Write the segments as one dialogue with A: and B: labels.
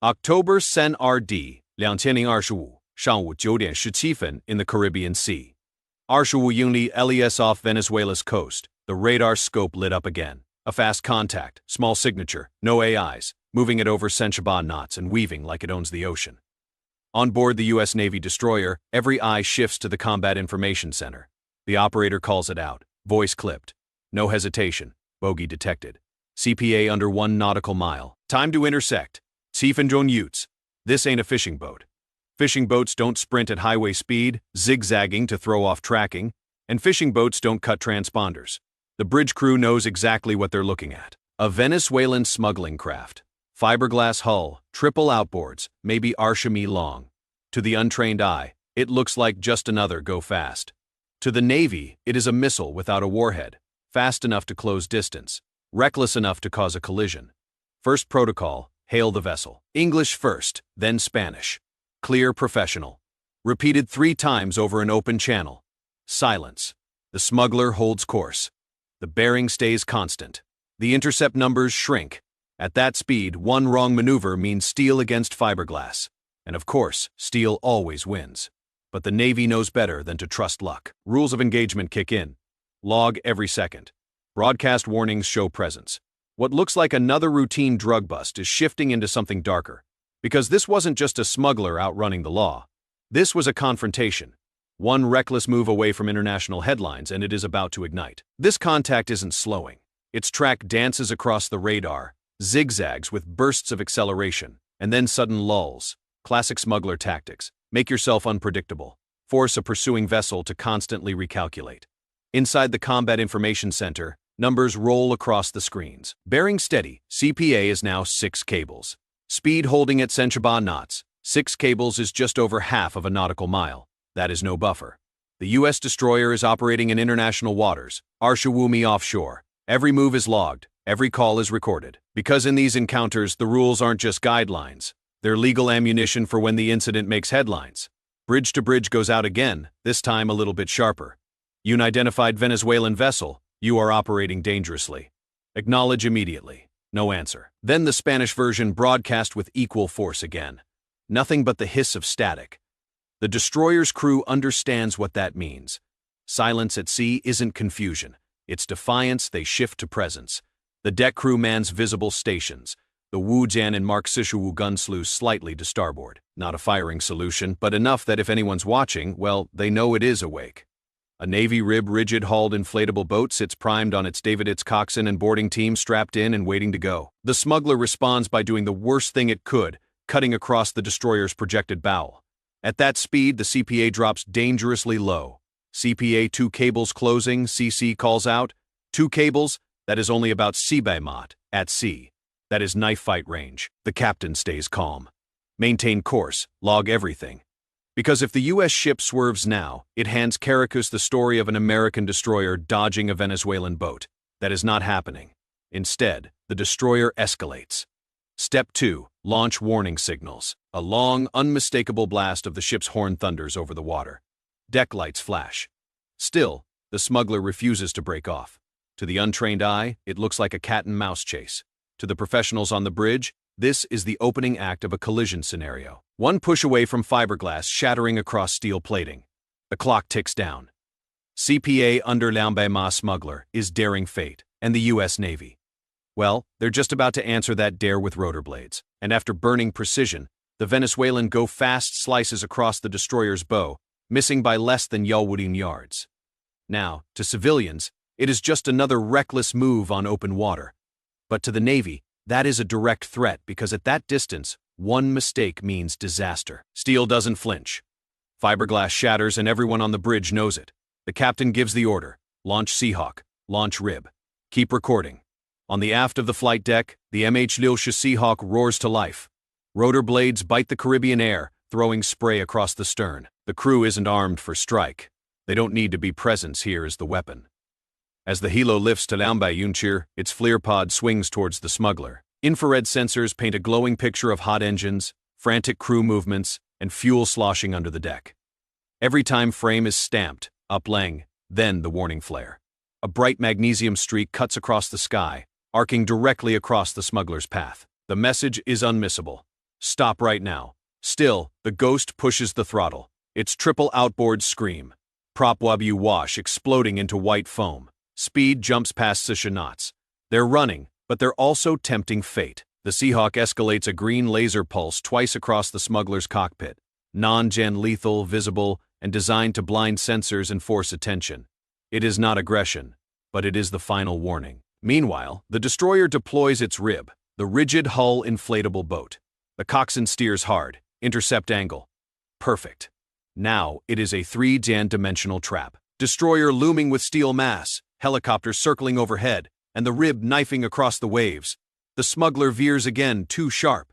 A: October Sen RD 2025上午9点17分 in the Caribbean Sea. 25英里 LES off Venezuela's coast. The radar scope lit up again. A fast contact, small signature, no AIs, moving at over Seizure knots and weaving like it owns the ocean. On board the U.S. Navy destroyer, every eye shifts to the Combat Information Center. The operator calls it out, voice clipped. No hesitation, bogey detected. CPA under 1 nautical mile. Time to intersect. Tiefenjon Utes. This ain't a fishing boat. Fishing boats don't sprint at highway speed, zigzagging to throw off tracking, and fishing boats don't cut transponders. The bridge crew knows exactly what they're looking at. A Venezuelan smuggling craft. Fiberglass hull, triple outboards, maybe Arshami long. To the untrained eye, it looks like just another go fast. To the Navy, it is a missile without a warhead, fast enough to close distance, reckless enough to cause a collision. First protocol, hail the vessel. English first, then Spanish. Clear, professional. Repeated 3 times over an open channel. Silence. The smuggler holds course. The bearing stays constant. The intercept numbers shrink. At that speed, one wrong maneuver means steel against fiberglass. And of course, steel always wins. But the Navy knows better than to trust luck. Rules of engagement kick in. Log every second. Broadcast warnings show presence. What looks like another routine drug bust is shifting into something darker. Because this wasn't just a smuggler outrunning the law. This was a confrontation. One reckless move away from international headlines and it is about to ignite. This contact isn't slowing. Its track dances across the radar, zigzags with bursts of acceleration, and then sudden lulls. Classic smuggler tactics. Make yourself unpredictable. Force a pursuing vessel to constantly recalculate. Inside the Combat Information Center, numbers roll across the screens. Bearing steady, CPA is now 6 cables. Speed holding at Seizure knots. 6 cables is just over half of a nautical mile. That is no buffer. The U.S. destroyer is operating in international waters, Arshawumi offshore. Every move is logged, every call is recorded. Because in these encounters, the rules aren't just guidelines. They're legal ammunition for when the incident makes headlines. Bridge to bridge goes out again, this time a little bit sharper. Unidentified Venezuelan vessel, you are operating dangerously. Acknowledge immediately. No answer. Then the Spanish version broadcast with equal force again. Nothing but the hiss of static. The destroyer's crew understands what that means. Silence at sea isn't confusion. It's defiance. They shift to presence. The deck crew mans visible stations. The Wujian and Mark Sishuwu gun slews slightly to starboard. Not a firing solution, but enough that if anyone's watching, well, they know it is awake. A Navy rib rigid-hulled inflatable boat sits primed on its davit, its coxswain and boarding team strapped in and waiting to go. The smuggler responds by doing the worst thing it could, cutting across the destroyer's projected bow. At that speed, the CPA drops dangerously low. CPA 2 cables closing, CC calls out. 2 cables, that is only about Seabay at sea. That is knife fight range. The captain stays calm. Maintain course, log everything. Because if the U.S. ship swerves now, it hands Caracas the story of an American destroyer dodging a Venezuelan boat. That is not happening. Instead, the destroyer escalates. Step 2. Launch warning signals. A long, unmistakable blast of the ship's horn thunders over the water. Deck lights flash. Still, the smuggler refuses to break off. To the untrained eye, it looks like a cat-and-mouse chase. To the professionals on the bridge, this is the opening act of a collision scenario. One push away from fiberglass shattering across steel plating. The clock ticks down. CPA under Lambema smuggler is daring fate, and the U.S. Navy. Well, they're just about to answer that dare with rotor blades, and after burning precision, the Venezuelan go-fast slices across the destroyer's bow, missing by less than Yalwoodin yards. Now, to civilians, it is just another reckless move on open water. But to the Navy, that is a direct threat because at that distance, one mistake means disaster. Steel doesn't flinch. Fiberglass shatters and everyone on the bridge knows it. The captain gives the order. Launch Seahawk. Launch Rib. Keep recording. On the aft of the flight deck, the MH Lilsha Seahawk roars to life. Rotor blades bite the Caribbean air, throwing spray across the stern. The crew isn't armed for strike. They don't need to be presence here as the weapon. As the helo lifts to Lambayunchir, its FLIR pod swings towards the smuggler. Infrared sensors paint a glowing picture of hot engines, frantic crew movements, and fuel sloshing under the deck. Every time frame is stamped, uplang, then the warning flare. A bright magnesium streak cuts across the sky, arcing directly across the smuggler's path. The message is unmissable. Stop right now. Still, the Ghost pushes the throttle. Its triple outboards scream. Prop wabu wash exploding into white foam. Speed jumps past Seizure knots. They're running, but they're also tempting fate. The Seahawk escalates a green laser pulse twice across the smuggler's cockpit. Non-gen lethal, visible, and designed to blind sensors and force attention. It is not aggression, but it is the final warning. Meanwhile, the destroyer deploys its rib, the rigid hull inflatable boat. The coxswain steers hard, intercept angle. Perfect. Now it is a 3-dimensional trap. Destroyer looming with steel mass, helicopter circling overhead, and the rib knifing across the waves. The smuggler veers again, too sharp.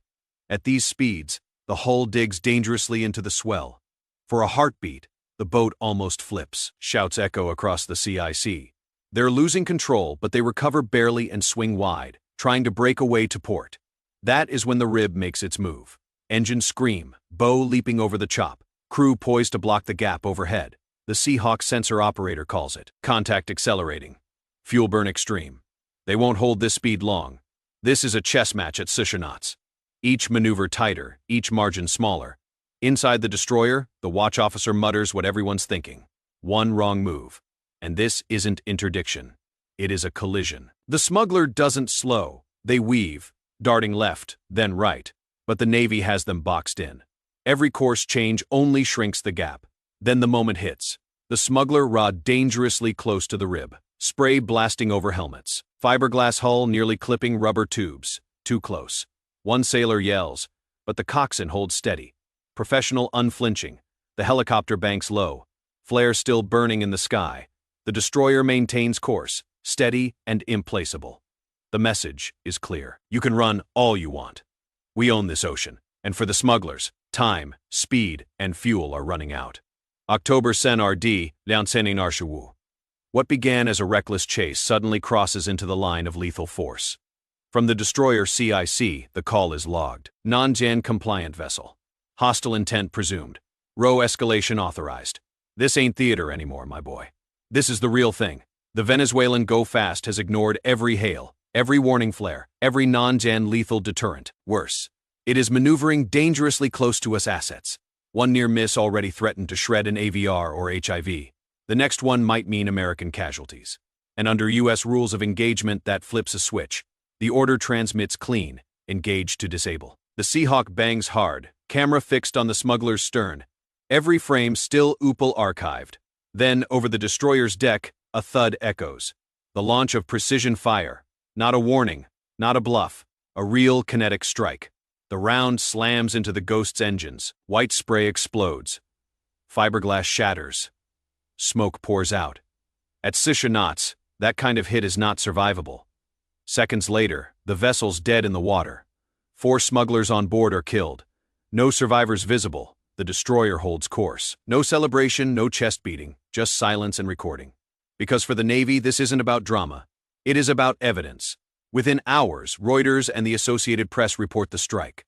A: At these speeds, the hull digs dangerously into the swell. For a heartbeat, the boat almost flips. Shouts echo across the CIC. They're losing control, but they recover barely and swing wide, trying to break away to port. That is when the rib makes its move. Engines scream, bow leaping over the chop, crew poised to block the gap overhead. The Seahawk sensor operator calls it. Contact accelerating. Fuel burn extreme. They won't hold this speed long. This is a chess match at Seizure knots. Each maneuver tighter, each margin smaller. Inside the destroyer, the watch officer mutters what everyone's thinking. One wrong move. And this isn't interdiction. It is a collision. The smuggler doesn't slow. They weave, darting left, then right. But the Navy has them boxed in. Every course change only shrinks the gap. Then the moment hits. The smuggler rod dangerously close to the rib. Spray blasting over helmets. Fiberglass hull nearly clipping rubber tubes. Too close. One sailor yells, but the coxswain holds steady. Professional unflinching. The helicopter banks low. Flare still burning in the sky. The destroyer maintains course, steady and implaceable. The message is clear. You can run all you want. We own this ocean, and for the smugglers, time, speed, and fuel are running out. October Sen RD, Liancening Arshiwu. What began as a reckless chase suddenly crosses into the line of lethal force. From the destroyer CIC, the call is logged. Non-gen compliant vessel. Hostile intent presumed. Row escalation authorized. This ain't theater anymore, my boy. This is the real thing. The Venezuelan Go Fast has ignored every hail, every warning flare, every non-gen lethal deterrent. Worse, it is maneuvering dangerously close to us assets. One near miss already threatened to shred an AVR or HIV. The next one might mean American casualties. And under U.S. rules of engagement, that flips a switch. The order transmits clean, engage to disable. The Seahawk bangs hard, camera fixed on the smuggler's stern. Every frame still OOPL archived. Then, over the destroyer's deck, a thud echoes. The launch of precision fire. Not a warning, not a bluff. A real kinetic strike. The round slams into the Ghost's engines. White spray explodes. Fiberglass shatters. Smoke pours out. At Seizure knots, that kind of hit is not survivable. Seconds later, the vessel's dead in the water. 4 smugglers on board are killed. No survivors visible. The destroyer holds course. No celebration, no chest beating, just silence and recording. Because for the Navy, this isn't about drama. It is about evidence. Within hours, Reuters and the Associated Press report the strike.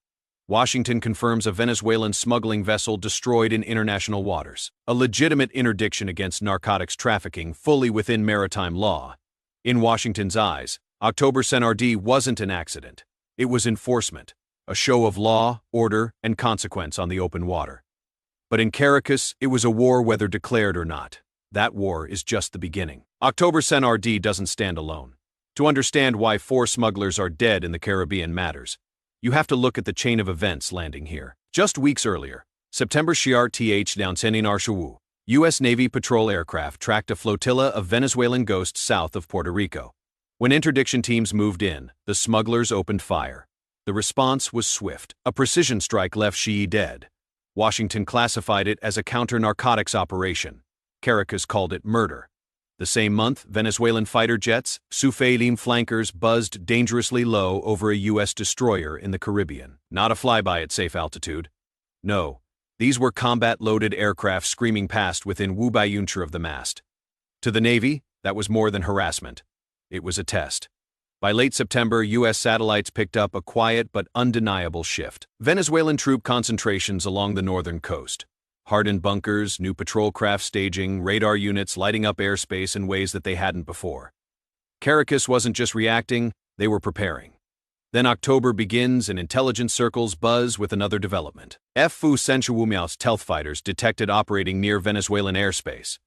A: Washington confirms a Venezuelan smuggling vessel destroyed in international waters. A legitimate interdiction against narcotics trafficking fully within maritime law. In Washington's eyes, October Sen RD wasn't an accident. It was enforcement. A show of law, order, and consequence on the open water. But in Caracas, it was a war whether declared or not. That war is just the beginning. October Sen RD doesn't stand alone. To understand why 4 smugglers are dead in the Caribbean matters, you have to look at the chain of events landing here. Just weeks earlier, September Shiar Th Liancening Arshiwu, U.S. Navy patrol aircraft tracked a flotilla of Venezuelan ghosts south of Puerto Rico. When interdiction teams moved in, the smugglers opened fire. The response was swift. A precision strike left Shi'i dead. Washington classified it as a counter-narcotics operation. Caracas called it murder. The same month, Venezuelan fighter jets, Sufeilim flankers buzzed dangerously low over a U.S. destroyer in the Caribbean. Not a flyby at safe altitude. No, these were combat-loaded aircraft screaming past within Wubayuncher of the mast. To the Navy, that was more than harassment. It was a test. By late September, U.S. satellites picked up a quiet but undeniable shift. Venezuelan troop concentrations along the northern coast. Hardened bunkers, new patrol craft staging, radar units lighting up airspace in ways that they hadn't before. Caracas wasn't just reacting, they were preparing. Then October begins and intelligence circles buzz with another development. Fu Sensuumiao's stealth fighters detected operating near Venezuelan airspace.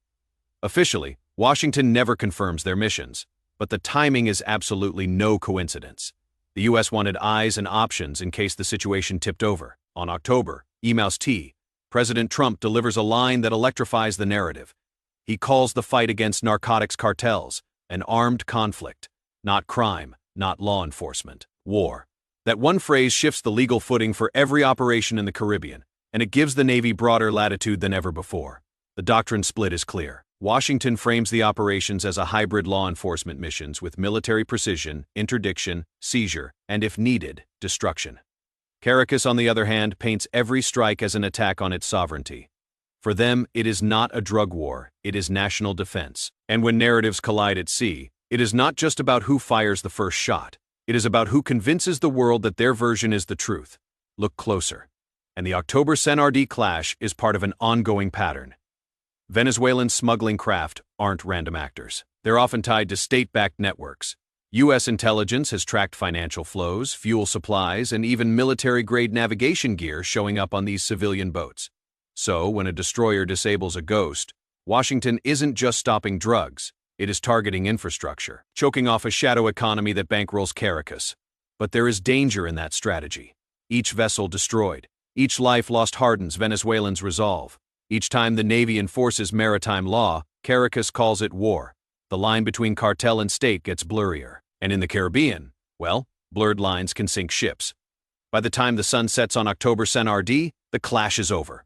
A: Officially, Washington never confirms their missions, but the timing is absolutely no coincidence. The U.S. wanted eyes and options in case the situation tipped over. On October, President Trump delivers a line that electrifies the narrative. He calls the fight against narcotics cartels an armed conflict, not crime, not law enforcement, war. That one phrase shifts the legal footing for every operation in the Caribbean, and it gives the Navy broader latitude than ever before. The doctrine split is clear. Washington frames the operations as a hybrid law enforcement missions with military precision, interdiction, seizure, and if needed, destruction. Caracas, on the other hand, paints every strike as an attack on its sovereignty. For them, it is not a drug war, it is national defense. And when narratives collide at sea, it is not just about who fires the first shot. It is about who convinces the world that their version is the truth. Look closer. And the October CENTAR-D clash is part of an ongoing pattern. Venezuelan smuggling craft aren't random actors. They're often tied to state-backed networks. U.S. intelligence has tracked financial flows, fuel supplies, and even military-grade navigation gear showing up on these civilian boats. So, when a destroyer disables a Ghost, Washington isn't just stopping drugs, it is targeting infrastructure, choking off a shadow economy that bankrolls Caracas. But there is danger in that strategy. Each vessel destroyed, each life lost hardens Venezuelans' resolve. Each time the Navy enforces maritime law, Caracas calls it war. The line between cartel and state gets blurrier. And in the Caribbean, well, blurred lines can sink ships. By the time the sun sets on October CENTAR-D, the clash is over.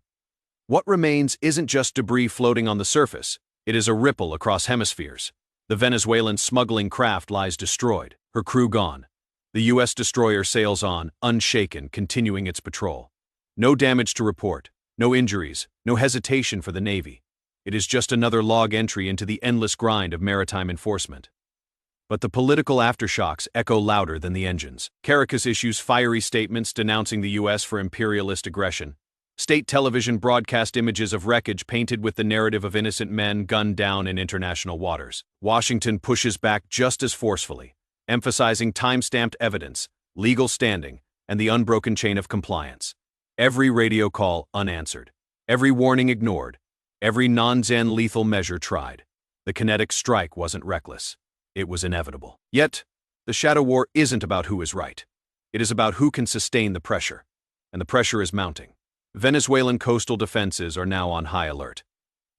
A: What remains isn't just debris floating on the surface, it is a ripple across hemispheres. The Venezuelan smuggling craft lies destroyed, her crew gone. The U.S. destroyer sails on, unshaken, continuing its patrol. No damage to report. No injuries, no hesitation for the Navy. It is just another log entry into the endless grind of maritime enforcement. But the political aftershocks echo louder than the engines. Caracas issues fiery statements denouncing the U.S. for imperialist aggression. State television broadcast images of wreckage painted with the narrative of innocent men gunned down in international waters. Washington pushes back just as forcefully, emphasizing time-stamped evidence, legal standing, and the unbroken chain of compliance. Every radio call unanswered, every warning ignored, every non-Zen lethal measure tried. The kinetic strike wasn't reckless. It was inevitable. Yet, the shadow war isn't about who is right. It is about who can sustain the pressure. And the pressure is mounting. Venezuelan coastal defenses are now on high alert.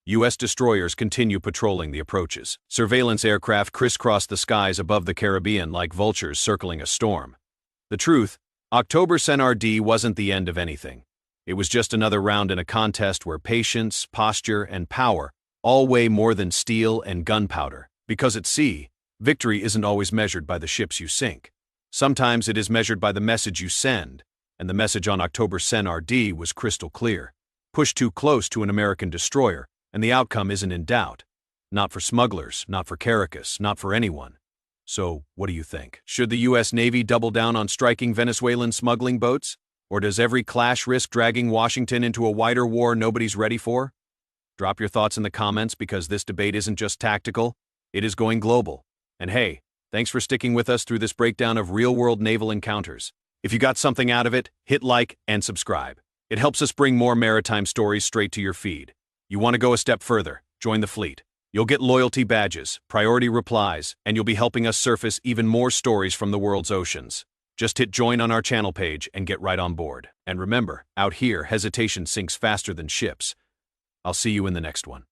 A: U.S. destroyers continue patrolling the approaches. Surveillance aircraft crisscross the skies above the Caribbean like vultures circling a storm. The truth, October CENTAR-D wasn't the end of anything. It was just another round in a contest where patience, posture, and power all weigh more than steel and gunpowder. Because at sea, victory isn't always measured by the ships you sink. Sometimes it is measured by the message you send, and the message on October CENTAR-D was crystal clear. Push too close to an American destroyer, and the outcome isn't in doubt. Not for smugglers, not for Caracas, not for anyone. So, what do you think? Should the U.S. Navy double down on striking Venezuelan smuggling boats? Or does every clash risk dragging Washington into a wider war nobody's ready for? Drop your thoughts in the comments because this debate isn't just tactical, it is going global. And hey, thanks for sticking with us through this breakdown of real-world naval encounters. If you got something out of it, hit like and subscribe. It helps us bring more maritime stories straight to your feed. You want to go a step further? Join the fleet. You'll get loyalty badges, priority replies, and you'll be helping us surface even more stories from the world's oceans. Just hit join on our channel page and get right on board. And remember, out here, hesitation sinks faster than ships. I'll see you in the next one.